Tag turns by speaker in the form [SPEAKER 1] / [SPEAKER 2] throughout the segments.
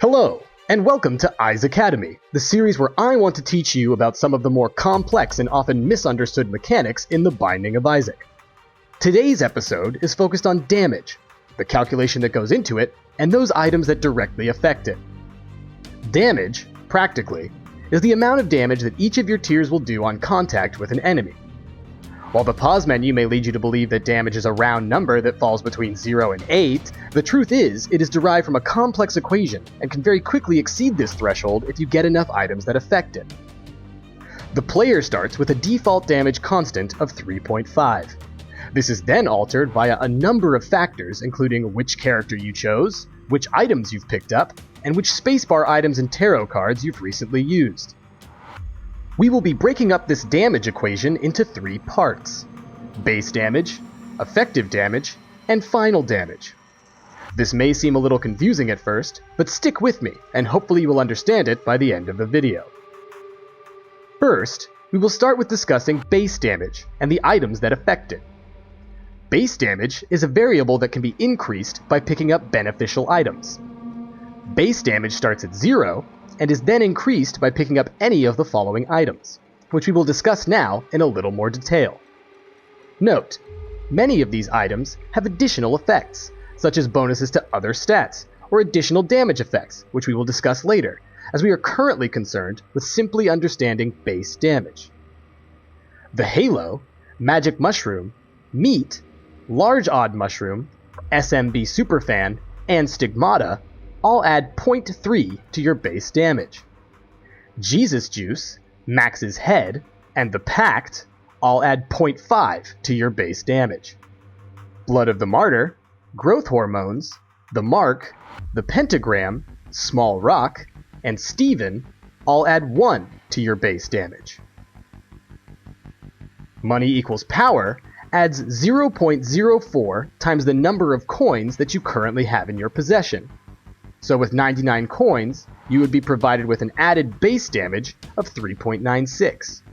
[SPEAKER 1] Hello, and welcome to Isaacademy, the series where I want to teach you about some of the more complex and often misunderstood mechanics in the Binding of Isaac. Today's episode is focused on damage, the calculation that goes into it, and those items that directly affect it. Damage, practically, is the amount of damage that each of your tiers will do on contact with an enemy. While the pause menu may lead you to believe that damage is a round number that falls between 0 and 8, the truth is it is derived from a complex equation and can very quickly exceed this threshold if you get enough items that affect it. The player starts with a default damage constant of 3.5. This is then altered via a number of factors including which character you chose, which items you've picked up, and which spacebar items and tarot cards you've recently used. We will be breaking up this damage equation into 3 parts: base damage, effective damage, and final damage. This may seem a little confusing at first, but stick with me, and hopefully you will understand it by the end of the video. First, we will start with discussing base damage and the items that affect it. Base damage is a variable that can be increased by picking up beneficial items. Base damage starts at 0, and is then increased by picking up any of the following items, which we will discuss now in a little more detail. Note, many of these items have additional effects, such as bonuses to other stats, or additional damage effects, which we will discuss later, as we are currently concerned with simply understanding base damage. The Halo, Magic Mushroom, Meat, Large Odd Mushroom, SMB Superfan, and Stigmata all add 0.3 to your base damage. Jesus Juice, Max's Head, and the Pact all add 0.5 to your base damage. Blood of the Martyr, Growth Hormones, the Mark, the Pentagram, Small Rock, and Steven all add 1 to your base damage. Money equals Power adds 0.04 times the number of coins that you currently have in your possession. So with 99 coins, you would be provided with an added base damage of 3.96.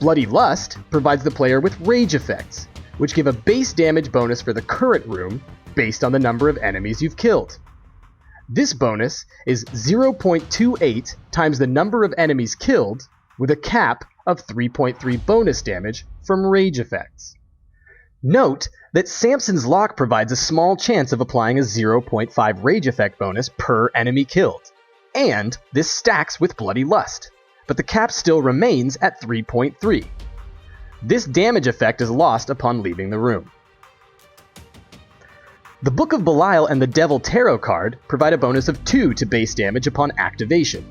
[SPEAKER 1] Bloody Lust provides the player with rage effects, which give a base damage bonus for the current room based on the number of enemies you've killed. This bonus is 0.28 times the number of enemies killed, with a cap of 3.3 bonus damage from rage effects. Note that Samson's Lock provides a small chance of applying a 0.5 rage effect bonus per enemy killed, and this stacks with Bloody Lust, but the cap still remains at 3.3. This damage effect is lost upon leaving the room. The Book of Belial and the Devil Tarot card provide a bonus of 2 to base damage upon activation.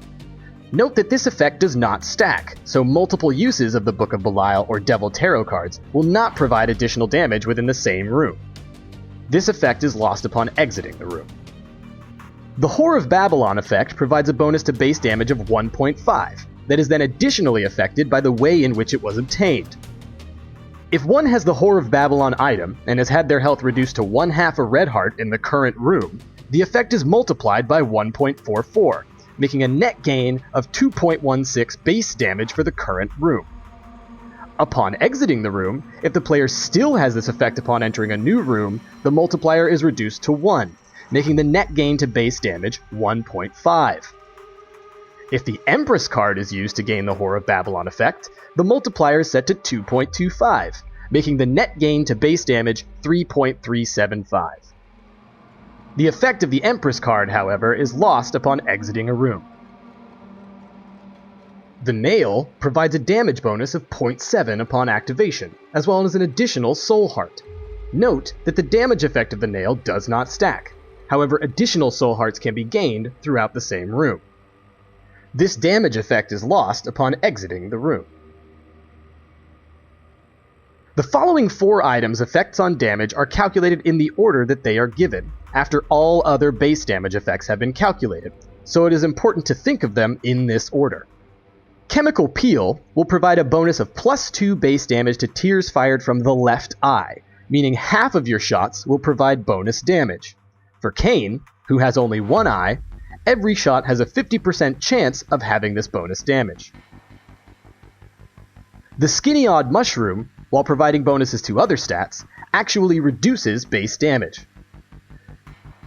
[SPEAKER 1] Note that this effect does not stack, so multiple uses of the Book of Belial or Devil Tarot cards will not provide additional damage within the same room. This effect is lost upon exiting the room. The Whore of Babylon effect provides a bonus to base damage of 1.5, that is then additionally affected by the way in which it was obtained. If one has the Whore of Babylon item and has had their health reduced to 1/2 a red heart in the current room, the effect is multiplied by 1.44, making a net gain of 2.16 base damage for the current room. Upon exiting the room, if the player still has this effect upon entering a new room, the multiplier is reduced to 1, making the net gain to base damage 1.5. If the Empress card is used to gain the Whore of Babylon effect, the multiplier is set to 2.25, making the net gain to base damage 3.375. The effect of the Empress card, however, is lost upon exiting a room. The Nail provides a damage bonus of 0.7 upon activation, as well as an additional Soul Heart. Note that the damage effect of the Nail does not stack, however additional Soul Hearts can be gained throughout the same room. This damage effect is lost upon exiting the room. The following 4 items' effects on damage are calculated in the order that they are given, after all other base damage effects have been calculated, so it is important to think of them in this order. Chemical Peel will provide a bonus of +2 base damage to tears fired from the left eye, meaning half of your shots will provide bonus damage. For Kane, who has only one eye, every shot has a 50% chance of having this bonus damage. The Skinny Odd Mushroom, while providing bonuses to other stats, actually reduces base damage.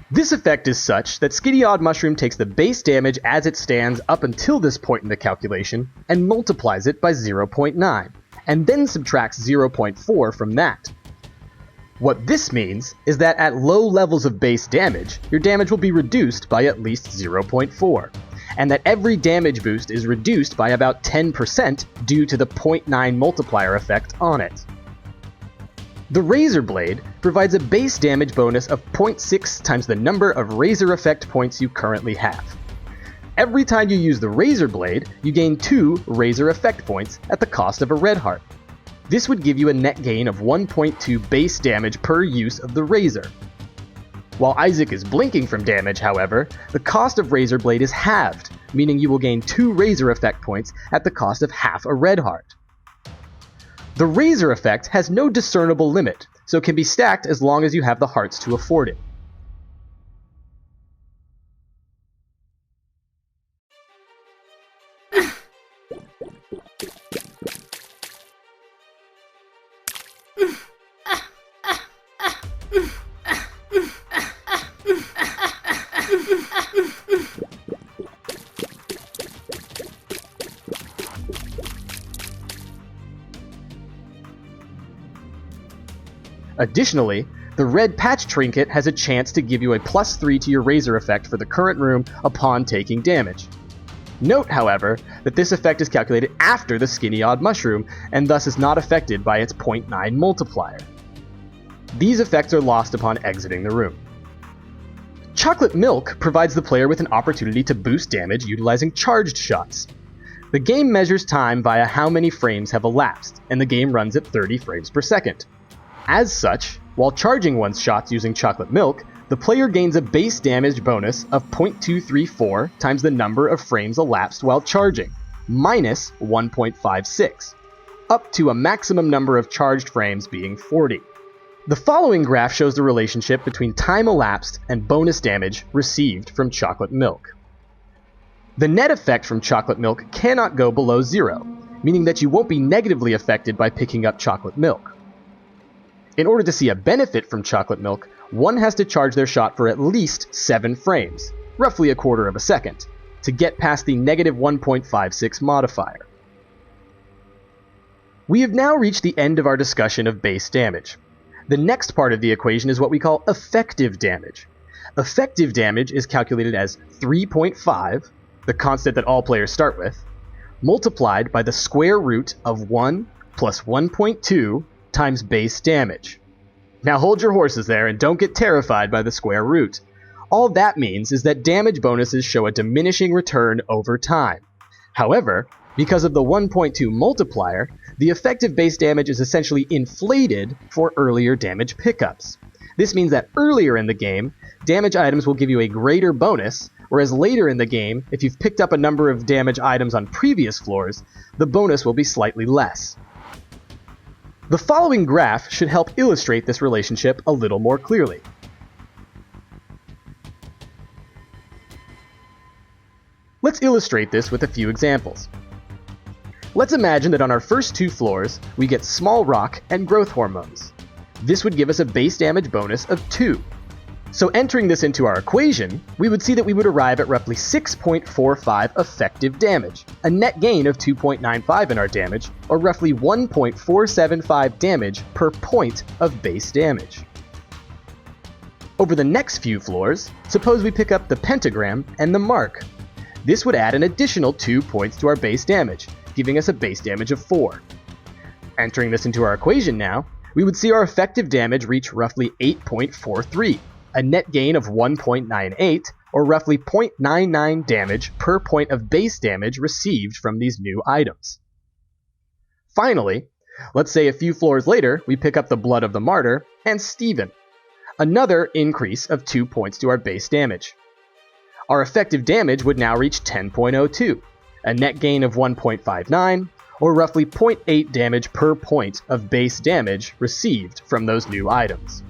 [SPEAKER 1] This effect is such that Skinny Odd Mushroom takes the base damage as it stands up until this point in the calculation and multiplies it by 0.9, and then subtracts 0.4 from that. What this means is that at low levels of base damage, your damage will be reduced by at least 0.4, and that every damage boost is reduced by about 10% due to the 0.9 multiplier effect on it. The Razor Blade provides a base damage bonus of 0.6 times the number of Razor Effect points you currently have. Every time you use the Razor Blade, you gain 2 Razor Effect points at the cost of a red heart. This would give you a net gain of 1.2 base damage per use of the Razor. While Isaac is blinking from damage, however, the cost of Razor Blade is halved, meaning you will gain 2 Razor Effect points at the cost of half a red heart. The Razor effect has no discernible limit, so can be stacked as long as you have the hearts to afford it. Additionally, the Red Patch Trinket has a chance to give you a +3 to your Razor effect for the current room upon taking damage. Note, however, that this effect is calculated after the Skinny Odd Mushroom, and thus is not affected by its 0.9 multiplier. These effects are lost upon exiting the room. Chocolate Milk provides the player with an opportunity to boost damage utilizing charged shots. The game measures time via how many frames have elapsed, and the game runs at 30 frames per second. As such, while charging one's shots using Chocolate Milk, the player gains a base damage bonus of 0.234 times the number of frames elapsed while charging, minus 1.56, up to a maximum number of charged frames being 40. The following graph shows the relationship between time elapsed and bonus damage received from Chocolate Milk. The net effect from Chocolate Milk cannot go below 0, meaning that you won't be negatively affected by picking up Chocolate Milk. In order to see a benefit from Chocolate Milk, one has to charge their shot for at least 7 frames, roughly a quarter of a second, to get past the negative 1.56 modifier. We have now reached the end of our discussion of base damage. The next part of the equation is what we call effective damage. Effective damage is calculated as 3.5, the constant that all players start with, multiplied by the square root of 1 plus 1.2 times base damage. Now hold your horses there and don't get terrified by the square root. All that means is that damage bonuses show a diminishing return over time. However, because of the 1.2 multiplier, the effective base damage is essentially inflated for earlier damage pickups. This means that earlier in the game, damage items will give you a greater bonus, whereas later in the game, if you've picked up a number of damage items on previous floors, the bonus will be slightly less. The following graph should help illustrate this relationship a little more clearly. Let's illustrate this with a few examples. Let's imagine that on our first 2 floors, we get Small Rock and Growth Hormones. This would give us a base damage bonus of 2. So entering this into our equation, we would see that we would arrive at roughly 6.45 effective damage, a net gain of 2.95 in our damage, or roughly 1.475 damage per point of base damage. Over the next few floors, suppose we pick up the Pentagram and the Mark. This would add an additional 2 points to our base damage, giving us a base damage of 4. Entering this into our equation now, we would see our effective damage reach roughly 8.43, a net gain of 1.98, or roughly 0.99 damage per point of base damage received from these new items. Finally, Let's say a few floors later, we pick up the Blood of the Martyr and Stephen. Another increase of 2 points to our base damage. Our effective damage would now reach 10.02, a net gain of 1.59, or roughly 0.8 damage per point of base damage received from those new items.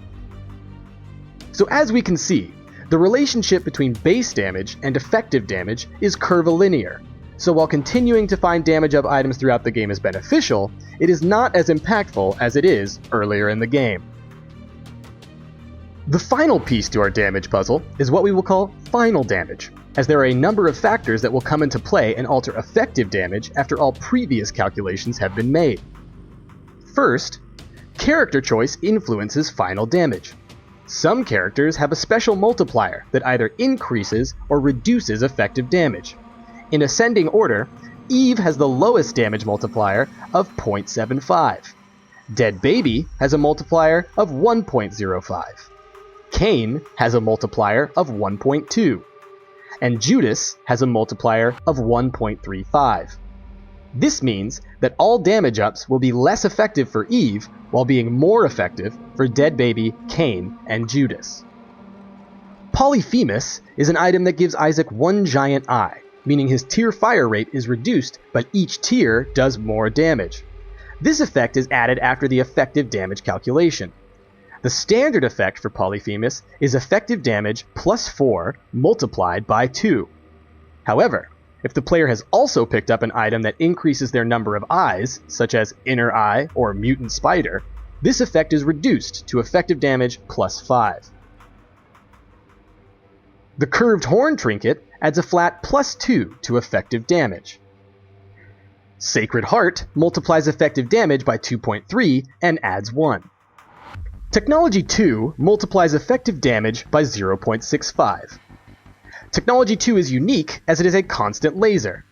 [SPEAKER 1] So as we can see, the relationship between base damage and effective damage is curvilinear. So while continuing to find damage up items throughout the game is beneficial, it is not as impactful as it is earlier in the game. The final piece to our damage puzzle is what we will call final damage, as there are a number of factors that will come into play and alter effective damage after all previous calculations have been made. First, character choice influences final damage. Some characters have a special multiplier that either increases or reduces effective damage. In ascending order, Eve has the lowest damage multiplier of 0.75. Dead Baby has a multiplier of 1.05. Cain has a multiplier of 1.2. And Judas has a multiplier of 1.35. This means that all damage ups will be less effective for Eve while being more effective for Dead Baby, Cain, and Judas. Polyphemus is an item that gives Isaac one giant eye, meaning his tier fire rate is reduced, but each tier does more damage. This effect is added after the effective damage calculation. The standard effect for Polyphemus is effective damage plus 4 multiplied by 2. However, if the player has also picked up an item that increases their number of eyes, such as Inner Eye or Mutant Spider, this effect is reduced to effective damage plus 5. The Curved Horn trinket adds a flat plus 2 to effective damage. Sacred Heart multiplies effective damage by 2.3 and adds 1. Technology 2 multiplies effective damage by 0.65. Technology 2 is unique as it is a constant laser.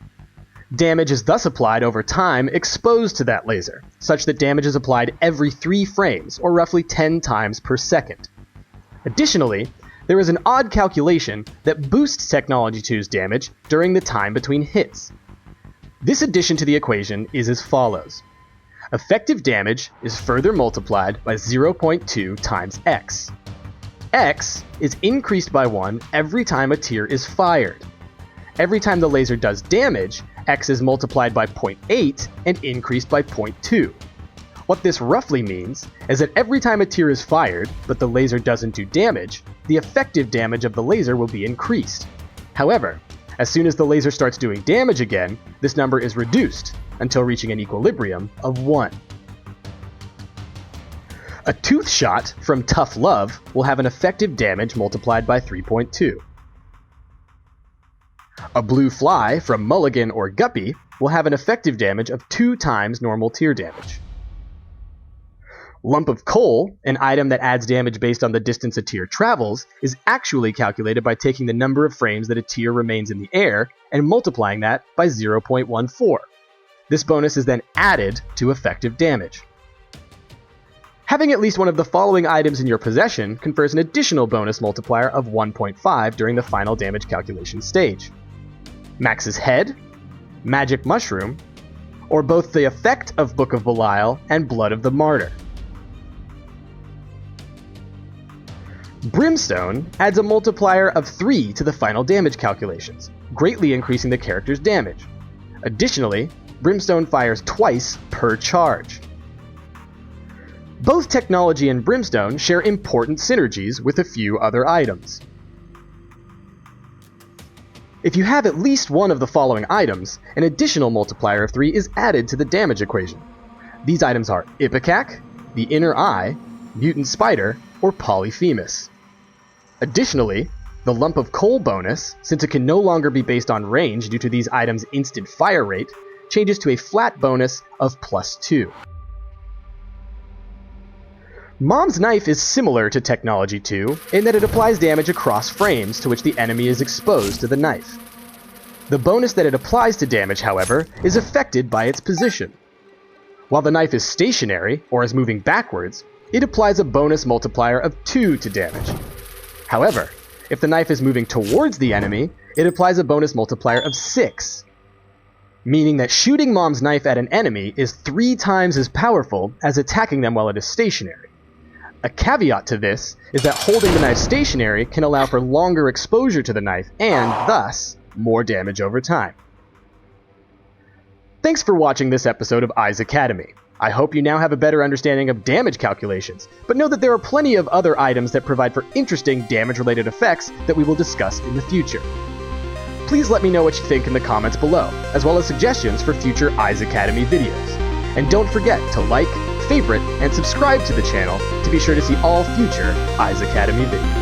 [SPEAKER 1] Damage is thus applied over time exposed to that laser, such that damage is applied every 3 frames, or roughly 10 times per second. Additionally, there is an odd calculation that boosts Technology 2's damage during the time between hits. This addition to the equation is as follows. Effective damage is further multiplied by 0.2 times x. X is increased by 1 every time a tier is fired. Every time the laser does damage, x is multiplied by 0.8 and increased by 0.2. What this roughly means is that every time a tier is fired, but the laser doesn't do damage, the effective damage of the laser will be increased. However, as soon as the laser starts doing damage again, this number is reduced until reaching an equilibrium of 1. A Tooth Shot from Tough Love will have an effective damage multiplied by 3.2. A Blue Fly from Mulligan or Guppy will have an effective damage of 2 times normal tier damage. Lump of Coal, an item that adds damage based on the distance a tier travels, is actually calculated by taking the number of frames that a tier remains in the air and multiplying that by 0.14. This bonus is then added to effective damage. Having at least one of the following items in your possession confers an additional bonus multiplier of 1.5 during the final damage calculation stage. Max's Head, Magic Mushroom, or both the effect of Book of Belial and Blood of the Martyr. Brimstone adds a multiplier of 3 to the final damage calculations, greatly increasing the character's damage. Additionally, Brimstone fires twice per charge. Both Technology and Brimstone share important synergies with a few other items. If you have at least one of the following items, an additional multiplier of 3 is added to the damage equation. These items are Ipecac, the Inner Eye, Mutant Spider, or Polyphemus. Additionally, the Lump of Coal bonus, since it can no longer be based on range due to these items' instant fire rate, changes to a flat bonus of plus 2. Mom's Knife is similar to Technology 2 in that it applies damage across frames to which the enemy is exposed to the knife. The bonus that it applies to damage, however, is affected by its position. While the knife is stationary, or is moving backwards, it applies a bonus multiplier of 2 to damage. However, if the knife is moving towards the enemy, it applies a bonus multiplier of 6. meaning that shooting Mom's knife at an enemy is 3 times as powerful as attacking them while it is stationary. A caveat to this is that holding the knife stationary can allow for longer exposure to the knife and, thus, more damage over time. Thanks for watching this episode of Isaacademy. I hope you now have a better understanding of damage calculations, but know that there are plenty of other items that provide for interesting damage-related effects that we will discuss in the future. Please let me know what you think in the comments below, as well as suggestions for future Isaacademy videos. And don't forget to like, favorite, and subscribe to the channel to be sure to see all future Isaacademy videos.